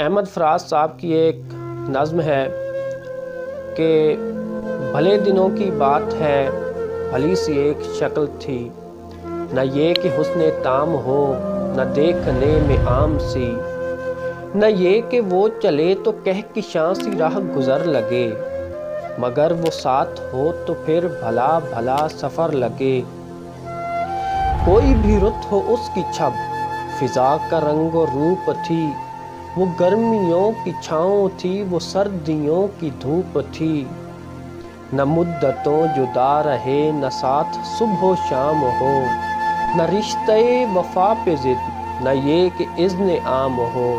احمد فراز صاحب کی ایک نظم ہے کہ بھلے دنوں کی بات ہے، بھلی سی ایک شکل تھی، نہ یہ کہ حسن تام ہو، نہ دیکھنے میں عام سی، نہ یہ کہ وہ چلے تو کہکشاں سی راہ گزر لگے، مگر وہ ساتھ ہو تو پھر بھلا بھلا سفر لگے۔ کوئی بھی رت ہو اس کی چھب، فضا کا رنگ و روپ تھی، وہ گرمیوں کی چھاؤں تھی، وہ سردیوں کی دھوپ تھی۔ نہ مدتوں جدا رہے، نہ ساتھ صبح و شام ہو، نہ رشتہ وفا پہ ضد، نہ یہ کہ اذن عام ہو۔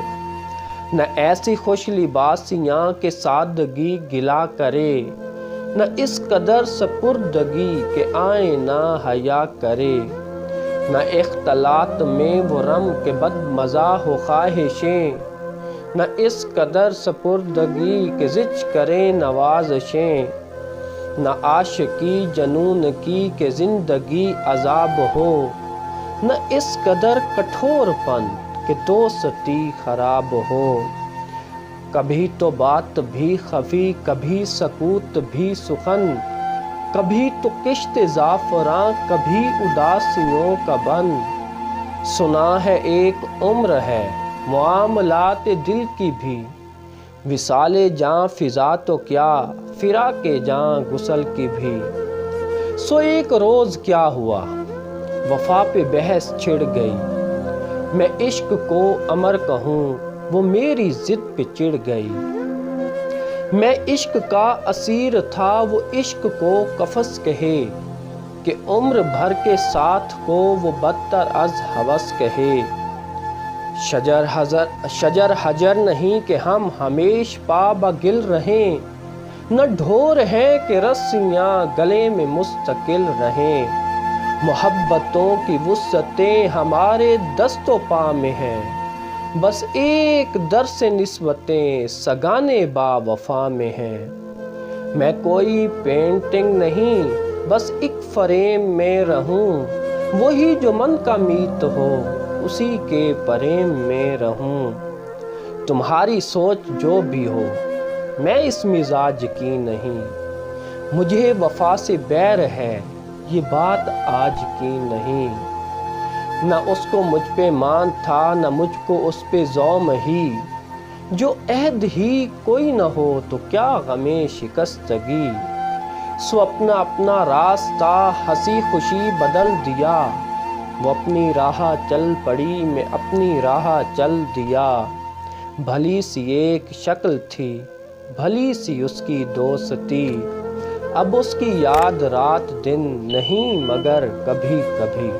نہ ایسی خوش لباسیاں کہ سادگی گلا کرے، نہ اس قدر سپردگی کہ آئیں نہ حیا کرے۔ نہ اختلاط میں وہ رم کے بد مزہ ہو خواہشیں، نہ اس قدر سپردگی کہ زچ کریں نوازشیں۔ نہ عاشقی جنون کی کہ زندگی عذاب ہو، نہ اس قدر کٹھور پن کہ دوستی خراب ہو۔ کبھی تو بات بھی خفی، کبھی سکوت بھی سخن، کبھی تو کشت زعفراں، کبھی اداسیوں کا بن۔ سنا ہے ایک عمر ہے معاملات دل کی بھی، وصال جاں فضا تو کیا، فراق جاں غسل کی بھی۔ سو ایک روز کیا ہوا، وفا پہ بحث چھڑ گئی، میں عشق کو امر کہوں، وہ میری ضد پہ چڑ گئی۔ میں عشق کا اسیر تھا، وہ عشق کو قفس کہے، کہ عمر بھر کے ساتھ کو وہ بدتر از ہوس کہے۔ شجر حجر نہیں کہ ہم ہمیش پا بگل رہیں، نہ ڈھور ہیں کہ رسیاں گلے میں مستقل رہیں۔ محبتوں کی وسعتیں ہمارے دست و پا میں ہیں، بس ایک در سے نسبتیں سگانے با وفا میں ہیں۔ میں کوئی پینٹنگ نہیں، بس ایک فریم میں رہوں، وہی جو من کا میت ہو، اسی کے پریم میں رہوں۔ تمہاری سوچ جو بھی ہو، میں اس مزاج کی نہیں، مجھے وفا سے بیر ہے، یہ بات آج کی نہیں۔ نہ اس کو مجھ پہ مان تھا، نہ مجھ کو اس پہ ظلم ہی، جو عہد ہی کوئی نہ ہو تو کیا غم شکستگی۔ سو اپنا اپنا راستہ ہنسی خوشی بدل دیا، وہ اپنی راہ چل پڑی، میں اپنی راہ چل دیا۔ بھلی سی ایک شکل تھی، بھلی سی اس کی دوستی، اب اس کی یاد رات دن نہیں مگر کبھی کبھی۔